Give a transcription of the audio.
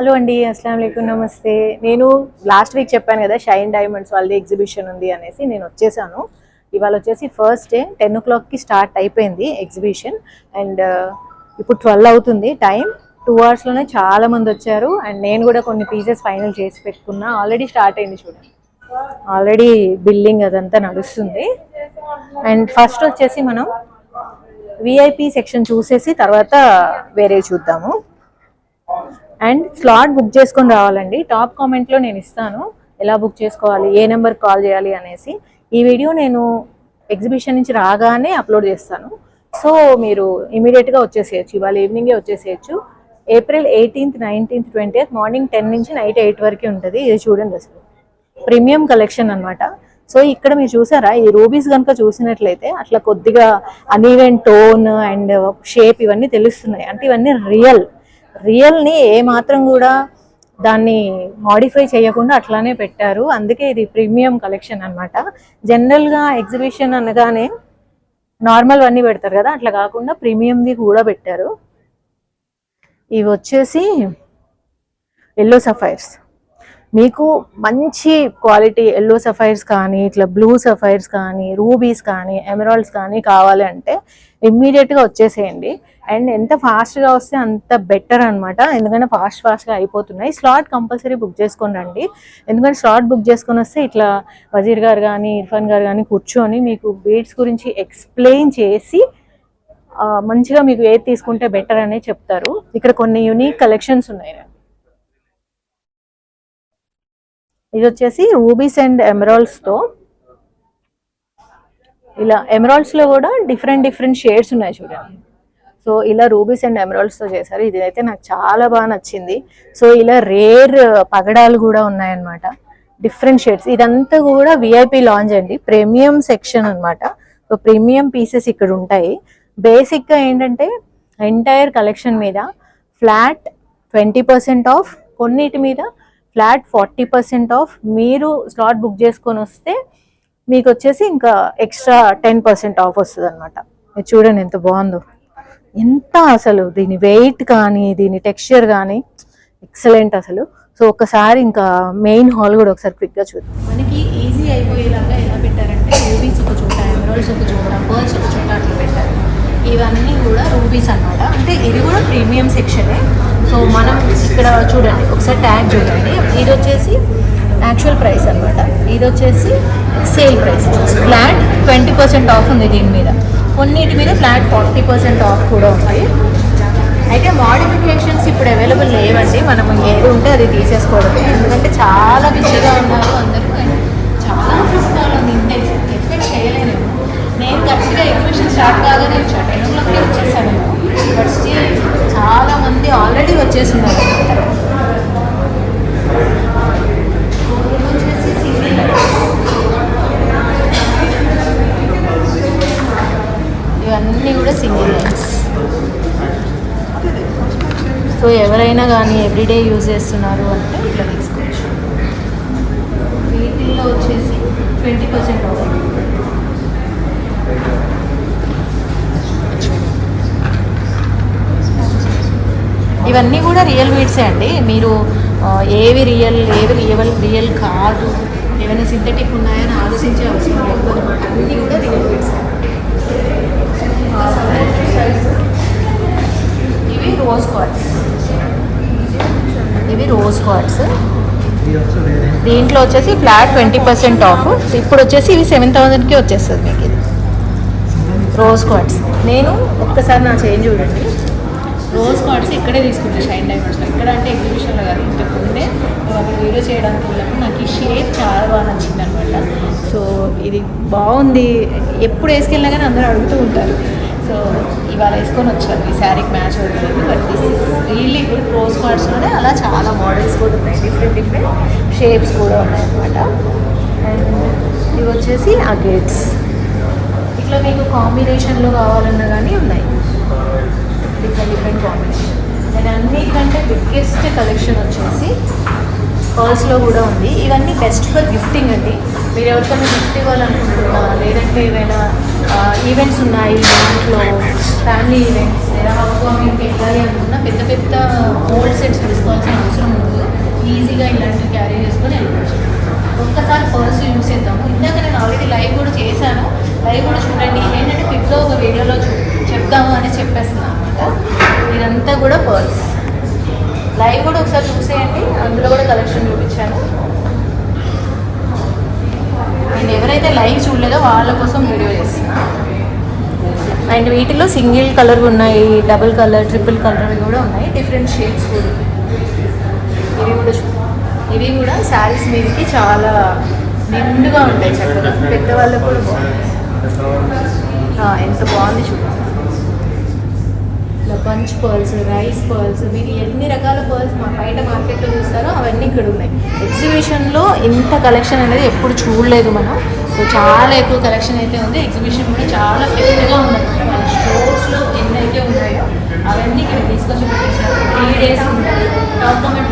Hello అండి, అస్సలం వాలేకుమ్, నమస్తే. నేను లాస్ట్ వీక్ చెప్పాను కదా షైన్ డైమండ్స్ వాళ్ళది ఎగ్జిబిషన్ ఉంది అనేసి. నేను వచ్చేసాను. ఇవాళ వచ్చేసి ఫస్ట్ డే 10 o'clockకి స్టార్ట్ అయిపోయింది ఎగ్జిబిషన్. అండ్ ఇప్పుడు 12 అవుతుంది టైం. 2 అవర్స్లోనే చాలా మంది వచ్చారు. అండ్ నేను కూడా కొన్ని పీసెస్ ఫైనల్ చేసి పెట్టుకున్నా. ఆల్రెడీ స్టార్ట్ అయింది చూడండి, ఆల్రెడీ బిల్లింగ్ అదంతా నడుస్తుంది. అండ్ ఫస్ట్ వచ్చేసి మనం విఐపి సెక్షన్ చూసేసి తర్వాత వేరే చూద్దాము. అండ్ స్లాట్ బుక్ చేసుకొని రావాలండి. టాప్ కామెంట్లో నేను ఇస్తాను ఎలా బుక్ చేసుకోవాలి, ఏ నెంబర్ కాల్ చేయాలి అనేసి. ఈ వీడియో నేను ఎగ్జిబిషన్ నుంచి రాగానే అప్లోడ్ చేస్తాను. సో మీరు ఇమీడియట్గా వచ్చేసేయచ్చు, ఇవాళ ఈవినింగే వచ్చేసేయచ్చు. April 18th, 19th, 20th morning 10 నుంచి నైట్ 8 వరకు ఉంటుంది. ఇది చూడండి, అసలు ప్రీమియం కలెక్షన్ అనమాట. సో ఇక్కడ మీరు చూసారా, ఈ రూబీస్ కనుక చూసినట్లయితే అట్లా కొద్దిగా అన్ఈవెన్ టోన్ అండ్ షేప్ ఇవన్నీ తెలుస్తున్నాయి. అంటే ఇవన్నీ రియల్ని ఏ మాత్రం కూడా దాన్ని మాడిఫై చేయకుండా అట్లానే పెట్టారు. అందుకే ఇది ప్రీమియం కలెక్షన్ అనమాట. జనరల్గా ఎగ్జిబిషన్ అనగానే నార్మల్ అన్నీ పెడతారు కదా, అట్లా కాకుండా ప్రీమియంది కూడా పెట్టారు. ఇవి వచ్చేసి ఎల్లో సఫైర్స్. మీకు మంచి క్వాలిటీ ఎల్లో సఫైర్స్ కానీ, ఇట్లా బ్లూ సఫైర్స్ కానీ, రూబీస్ కానీ, ఎమరాల్డ్స్ కానీ కావాలి అంటే ఇమ్మీడియట్గా వచ్చేసేయండి. అండ్ ఎంత ఫాస్ట్గా వస్తే అంత బెటర్ అనమాట. ఎందుకంటే ఫాస్ట్గా అయిపోతున్నాయి. స్లాట్ కంపల్సరీ బుక్ చేసుకొని రండి. ఎందుకంటే స్లాట్ బుక్ చేసుకొని వస్తే ఇట్లా వజీర్ గారు కానీ, ఇర్ఫాన్ గారు కానీ కూర్చొని మీకు బీడ్స్ గురించి ఎక్స్ప్లెయిన్ చేసి మంచిగా మీకు ఏది తీసుకుంటే బెటర్ అనే చెప్తారు. ఇక్కడ కొన్ని యూనిక్ కలెక్షన్స్ ఉన్నాయి. ఇది వచ్చేసి రూబీస్ అండ్ ఎమరాల్డ్స్తో, ఇలా ఎమరాల్డ్స్లో కూడా డిఫరెంట్ షేడ్స్ ఉన్నాయి చూడండి. సో ఇలా రూబీస్ అండ్ ఎమరాల్డ్స్తో చేశారు. ఇది అయితే నాకు చాలా బాగా నచ్చింది. సో ఇలా రేర్ పగడాలు కూడా ఉన్నాయన్నమాట, డిఫరెంట్ షేడ్స్. ఇదంతా కూడా విఐపి లాంజ్ అండి, ప్రీమియం సెక్షన్ అనమాట. సో ప్రీమియం పీసెస్ ఇక్కడ ఉంటాయి. బేసిక్గా ఏంటంటే ఎంటైర్ కలెక్షన్ మీద ఫ్లాట్ 20% ఆఫ్, కొన్నిటి మీద ఫ్లాట్ 40% ఆఫ్. మీరు స్లాట్ బుక్ చేసుకొని వస్తే మీకు వచ్చేసి ఇంకా ఎక్స్ట్రా 10% ఆఫ్ వస్తుంది అనమాట. మీరు చూడండి ఎంత బాగుందో, ఎంత అసలు దీని వెయిట్ కానీ దీని టెక్స్చర్ కానీ ఎక్సలెంట్ అసలు. సో ఒకసారి ఇంకా మెయిన్ హాల్ కూడా ఒకసారి క్విక్గా చూద్దాం. మనకి ఈజీ అయిపోయేలాగా ఎలా పెట్టారంటే రూబీస్ ఒక చోట, ఎమరాల్డ్స్ ఒక చోట, పర్ల్స్ ఒక చోట అట్లా పెట్టారు. ఇవన్నీ కూడా రూబీస్ అన్నమాట. అంటే ఇది కూడా ప్రీమియం సెక్షనే. సో మనం ఇక్కడ చూడండి, ఒకసారి ట్యాగ్ చూడండి. ఇది వచ్చేసి యాక్చువల్ ప్రైస్ అనమాట, ఇది వచ్చేసి సేల్ ప్రైస్. ఫ్లాట్ 20% ఆఫ్ ఉంది దీని మీద. కొన్నిటి మీద ఫ్లాట్ 40% ఆఫ్ కూడా ఉంది. అయితే మోడిఫికేషన్స్ ఇప్పుడు అవైలబుల్ లేవండి. మనం ఏది ఉంటే అది తీసేసుకోవడం. ఎందుకంటే చాలా బిజీగా ఉన్నారు అందరూ, చాలా ఫుట్బాల్ ఉంది. ఎక్స్పెక్ట్ చేయలేను. నేను కరెక్ట్గా ఎగ్జిబిషన్ స్టార్ట్ కాగానే వచ్చాను, 10 o'clockకి వచ్చేసాను. బట్ స్టిల్ చాలా మంది ఆల్రెడీ వచ్చేస్తున్నారు. ఇవన్నీ కూడా సింగిల్ లైన్స్. సో ఎవరైనా కానీ ఎవ్రీడే యూజ్ చేస్తున్నారు అంటే ఇట్లా తీసుకోవచ్చు. వీటిల్లో వచ్చేసి 20% ఆఫ్. ఇవన్నీ కూడా రియల్ బీడ్సే అండి. మీరు ఏవి రియల్ కాదు, ఏమైనా సింథటిక్ ఉన్నాయని ఆలోచించే అవసరం లేదు. అన్నీ కూడా రియల్ బీడ్సే. ఇవి రోజ్ కార్డ్స్, దీంట్లో వచ్చేసి ఫ్లాట్ 20% ఆఫ్. ఇప్పుడు వచ్చేసి ఇవి 7,000కి వచ్చేస్తుంది మీకు. ఇది రోజ్ కార్డ్స్. నేను ఒక్కసారి నా చేంజ్ చూడండి. రోజ్ కార్డ్స్ ఇక్కడే తీసుకుంటాను, షైన్ డైమండ్స్లో. ఇక్కడ అంటే ఎగ్జిబిషన్లో కాదు, ఇంతకుముందే అక్కడ వీడియో చేయడానికి వెళ్ళినప్పుడు నాకు ఈ షేప్ చాలా బాగా నచ్చింది అనమాట. సో ఇది బాగుంది, ఎప్పుడు వేసుకెళ్ళినా కానీ అందరూ అడుగుతూ ఉంటారు. సో ఇవాళ వేసుకొని వచ్చాను, ఈ శారీకి మ్యాచ్ అవుతుంది. But this is really good. Rose కార్డ్స్లోనే అలా చాలా మోడల్స్ కూడా ఉన్నాయి, డిఫరెంట్ షేప్స్ కూడా ఉన్నాయి అనమాట. అండ్ ఇవి వచ్చేసి అగేట్స్. ఇట్లా మీకు కాంబినేషన్లో కావాలన్నా కానీ ఉన్నాయి, డిఫరెంట్ కాంబినేషన్. అండ్ అన్నిటికంటే బిగ్గెస్ట్ కలెక్షన్ వచ్చేసి పర్స్లో కూడా ఉంది. ఇవన్నీ బెస్ట్ ఫర్ గిఫ్టింగ్ అండి. మీరు ఎవరికైనా గిఫ్ట్ ఇవ్వాలనుకుంటున్నా, లేదంటే ఏమైనా ఈవెంట్స్ ఉన్నాయి ఇంట్లో, ఫ్యామిలీ ఈవెంట్స్ లేదా హౌస్ వార్మింగ్కి వెళ్ళాలి అనుకున్నా పెద్ద మోల్డ్ సెట్స్ తీసుకోవాల్సిన అవసరం చూసేద్దాము. ఇందాక నేను ఆల్రెడీ లైవ్ కూడా చేశాను, లైవ్ కూడా చూడండి. ఏంటంటే క్విక్గా ఒక వీడియోలో చెప్దాము అని చెప్పేస్తున్నాను అనమాట. ఇదంతా కూడా పర్ల్స్. లైవ్ కూడా ఒకసారి చూసేయండి, అందులో కూడా కలెక్షన్ చూపించాను. అండ్ ఎవరైతే లైవ్ చూడలేదో వాళ్ళ కోసం వీడియో చేస్తున్నాను. అండ్ వీటిలో సింగిల్ కలర్ ఉన్నాయి, డబుల్ కలర్, ట్రిపుల్ కలర్ కూడా ఉన్నాయి, డిఫరెంట్ షేడ్స్ కూడా ఉన్నాయి. ఇవి కూడా శారీస్ మీదకి చాలా నిండుగా ఉంటాయి, చక్కగా పెద్దవాళ్ళకు కూడా బాగుంటాయి. ఎంత బాగుంది చూడండి. ఇలా బంచ్ పర్ల్స్, రైస్ పర్ల్స్, మీరు ఎన్ని రకాల పర్ల్స్ బయట మార్కెట్లో చూస్తారో అవన్నీ ఇక్కడ ఉన్నాయి. ఎగ్జిబిషన్లో ఇంత కలెక్షన్ అనేది ఎప్పుడు చూడలేదు మనం. సో చాలా ఎక్కువ కలెక్షన్ అయితే ఉంది. ఎగ్జిబిషన్ కూడా చాలా పెద్దగా ఉందన్నమాట. మన స్టోర్స్లో ఎన్నైతే ఉన్నాయో అవన్నీ ఇక్కడ తీసుకొచ్చి పెట్టేసారు. 3 days ఉంటాయి. Top comment